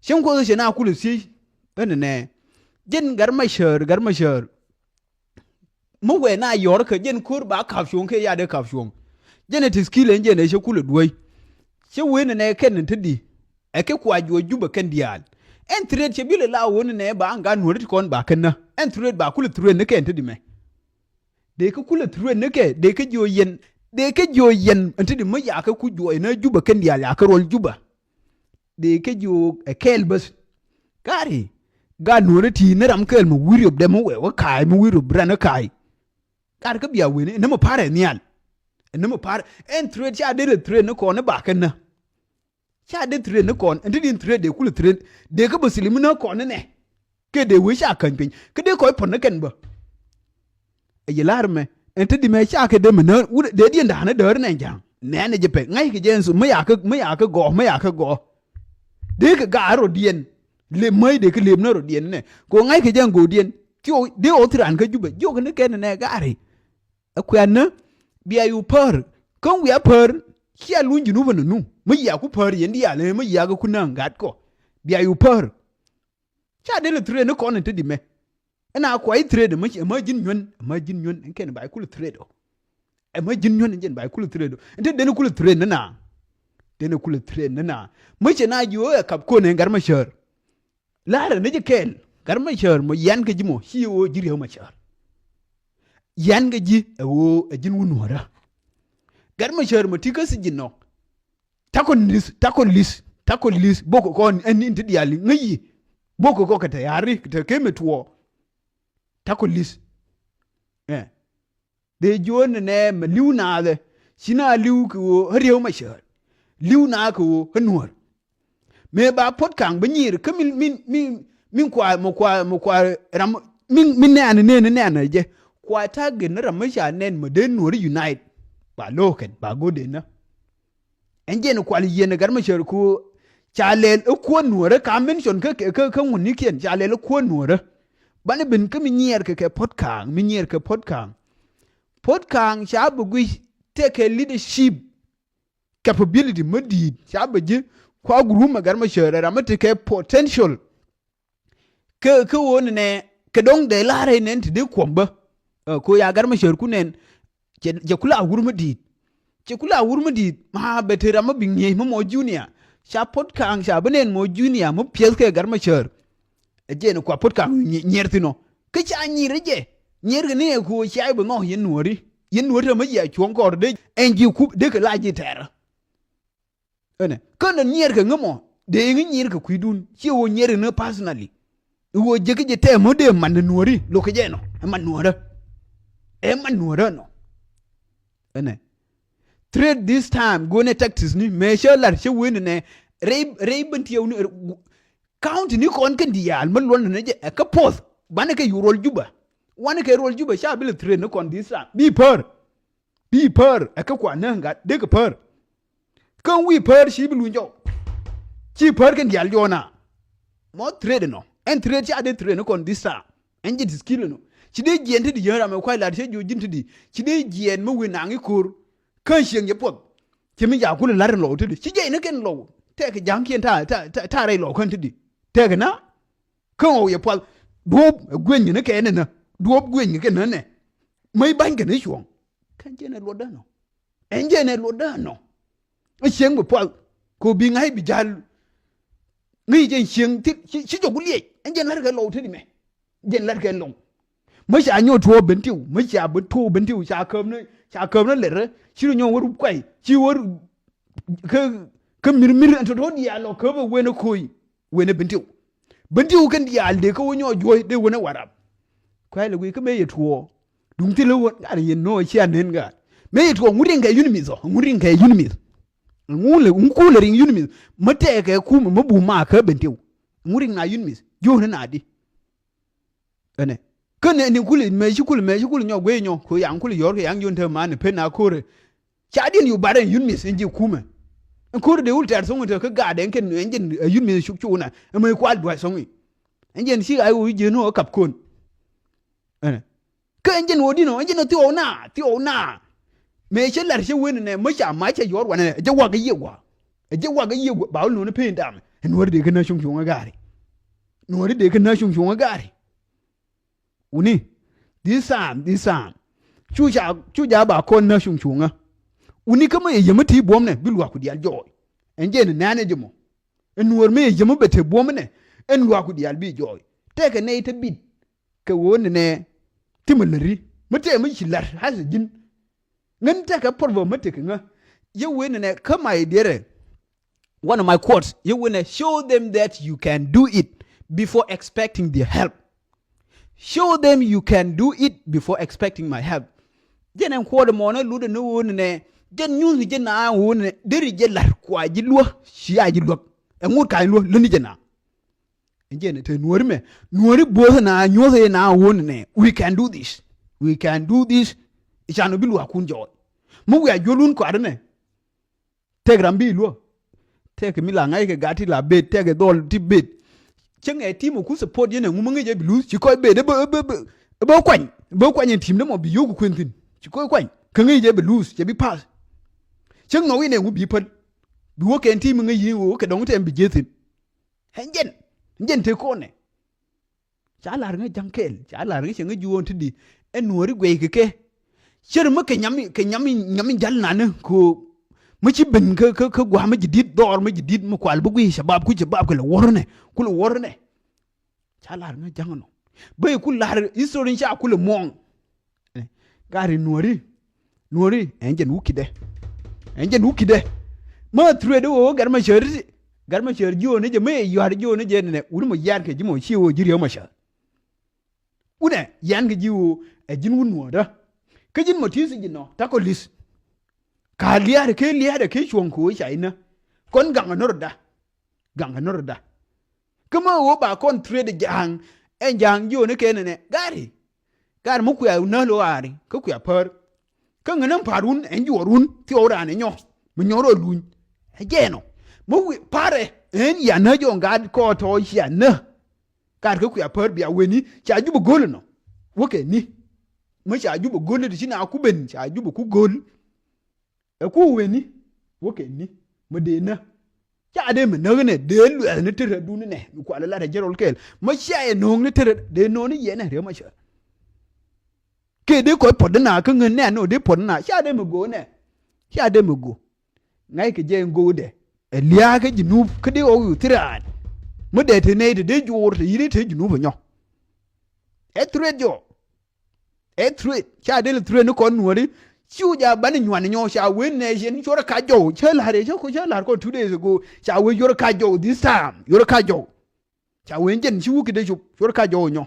shin ko shi na kulu si ne jin garmashar mu we na yor ka jin kur ba kafshon ke ya da kafshon jin tiskile nje ne shi kulu duwai shi we ne ken tidi ake kwa juba kan dial en trade che bile la woni ne ba nga no rit kon ba kana en trade ba kulu trade ne ken tidi me de ka kulu trade ne ke de ka jo yen tidi mu ya ka ku jo na juba kan dial ya ka rol juba de ka jo kel bas kari ga no riti ne ram kel mu wiri ob de mu we wa kai mu wiri brana kai kar ka biya we ne mu pare nial ne mu pare en trade cha de trade ne ko ne ba kana cha de trade ne kon ndi din trade de kulu trade de ka muslim na kon ne ke de we sha kan pin ke de ko pon ne ken ba e yelar me enti di me cha ke de me na de di nda na de ne jang ne ne je pe ngai ke jensu me ya ka go de ka ga ro dien le mai de ke le na ro dien ne ko ngai ke jang go dien kyo de o tran ka juba jo ne ken ne ga ri akwa na bia yu per kon wi per kia lunji nu bana nu mu ya ku par yendi ya le mu ya ga kuna ngat ko bia yu par cha de le trade ne ko ne tedi me ina ko ai trade mu ma jin nyon ken ba ku trade o e ma jin nyon njen ba ku trade ente de ne ku trade na mu che na ji o kap ko ne garma shar la ne je kel garma shar mo yan ga ji mo hi o jiri o ma shar yan ga ji o jin wunu wara garma shar mo tika si jinno takon lis boko ko en inti diali ngi boko ko kata yari kata keme tuo takon lis de jon ne liuna de sina liu ko hariyo ma shar liuna ko hanwar me ba pot kang banyir ka min kwa ram min ne je kwa ta gen ramasha nen maden nori unite ba loken ba gode na enje ne kwali yene garma sher ku chalel ko nuore ka mention ka woni ken chalel ko nuore bane bin ka minyer ke podcast sha bugu take leadership capability madi sha baje kwa guru magarma sher ramata ke potential ka woni ne ka dong de lare ne tide komba ko ya garma sher ku nen je kula wurmudi ce kula wurmudi ma betera ma binye mo junior sha podcast sha benen mo junior mo pies ke garma sher je ne kwa podcast nyertino ke cha nyire je nyer ne ko sha bu no yen nuori ma ya chon ko de enji ku de ke laji ter ene kana nyer ke ngamo de nyer ke kuidun ci wo nyer ne personally wo je ke je te mo de man nuori lo ke je no man nuora no ene trade this time go ne taxes ni me shelar she win ne rei banti yow ni count ni kon kan dial man lon ne je ka post ban ke yurol juba wan ke rol juba sha bil trade ne kon this time bi per ka kwa na nga de ka per kan wi per shi bilu njo chi per kan dial jona mo trade no en trade sha de trade ne kon this time en je skill no ci de jente di yara me kwai la se jo jinti di ci de jen mo wi nangi kur kan sheng ye pot ci mi ja ku la lo ti di ci je ne ken lo te ke jang kien ta re lo kan ti di te ke na kan o ye pot duob gwen ne ke ne na duob gwen ke ne mai ban ke ne shuong kan je ne lo da no en je ne lo da no sheng bo pot ko bi ngai bi jal ngi je sheng ti ci jo ku lie en je lar ke lo ti di me je lar ke lo mới xả nhau thua bên tiêu mới xả bên thua bên tiêu xả cơm nó lệ rồi chỉ là nhau vừa quay chỉ vừa cái mir anh thôi đi alo cơm vừa nó khui vừa nó bên tiêu cái đi al để có nhau vui để vừa nó warap quay là cái mấy thua đúng thì lâu cái gì nó chỉ anh nên cả mấy thua muốn cái unimid rồi muốn cái unimid ngủ là ring unimid mất cái khu mà bù ma cái bên tiêu muốn na unimid vô nó nà đi anh kene ni kuli me nyo gwe nyo ko yang kuli yor yang yun te man pe na kore chadin yu bare yun mi sinji kuma kore de ulter songo te ka ga den ken enjen yun mi shuk chuna me kwal dwa songi enjen si ai u je no kap kon ka enjen wodi no enjen ti ona me chelar she wen ne me cha ma che yor wana je wa ga ye ba no ne pe ndam Nuer de kana shung gari Nuer de kana shung gari uni this time chuja ba kon na shung uni kama ye yamati bom ne bilwa ku dial joy enje ne nane jemo Nuer me yemu bete bom ne en wa ku dial bi joy teke ne te bit ke won ne timulri mate mu shilar hasijin ngan ta ka porvo mate nga ye win ne kama idere one of my quotes you want show them that you can do it before expecting their help. Show them you can do it before expecting my help. Jenen ko de mona lude no won jen news jen na won deri jelar kwa jilwo shi ajilwo engur kan lo leni jena njene te nuori bo na nyoze na won we can do this ichano bilwa kunjo mu ya jolun ko adene tegram bi lo tek mila ngai ke gati la bet tek dol ti bet chenge timu ku support yene ngumunge je blues ci koy be de bo kwany tim de mo bi yoku kwentin ci koy kwany kangi je blues je bi pass cheng no ine ngu bi pat bi wo ken tim ngai wo ke dong tem bi jetin njen te ko ne cha lar nga jankel cha lar nga chenga juwon tidi enori gwe ke cher ma ke nyami jal na ko ma ci ben ka gwa ma jidit dor ma jidit ma kwal bu gwi shabab ku ko la worne cha lar nga jangno bay ku lar historien cha ku le mon gari nuori enjen wukide ma trade o gar ma cher jo ne je me yar jo ne je ne uri mo yar ke jimo chiwo jiri ma sha une yan ke jiwo e jin wunwo da ke jin mo tisi jino ta ko lis ka liare ke chuon ko cha ina kon ganga norda kuma wo ba kon trade jang en jang jo ne ke ne gari mo ku ya na lo ari ko ku ya par ka ngana parun en jo run ti ora ne nyo mo nyoro luny ejeno mo pare en ya na jo ngad ko to ya na kar ko ya par bia weni cha jubu gol no woke ni mo cha jubu gol di sina ku ben cha jubu ku gol e ku weni woke ni mo de na cha de me na ne de lu ne tere du ne ku ala la jerol kel mo cha e no ne tere de no ni ye ne re mo cha ke de ko podna ka ngen ne no de podna cha de me go ngai ke je ngo de elia ke jinu ke de o tiran mo de te ne de jor te yiri te jinu nyo etre cha de tre no kon wori chu ja ban nwan nyo cha wen ne jen chora ka jo chela re ko 2 days ago cha we yor ka jo this time yor ka jo cha wen jen chu ke de chora ka jo nyo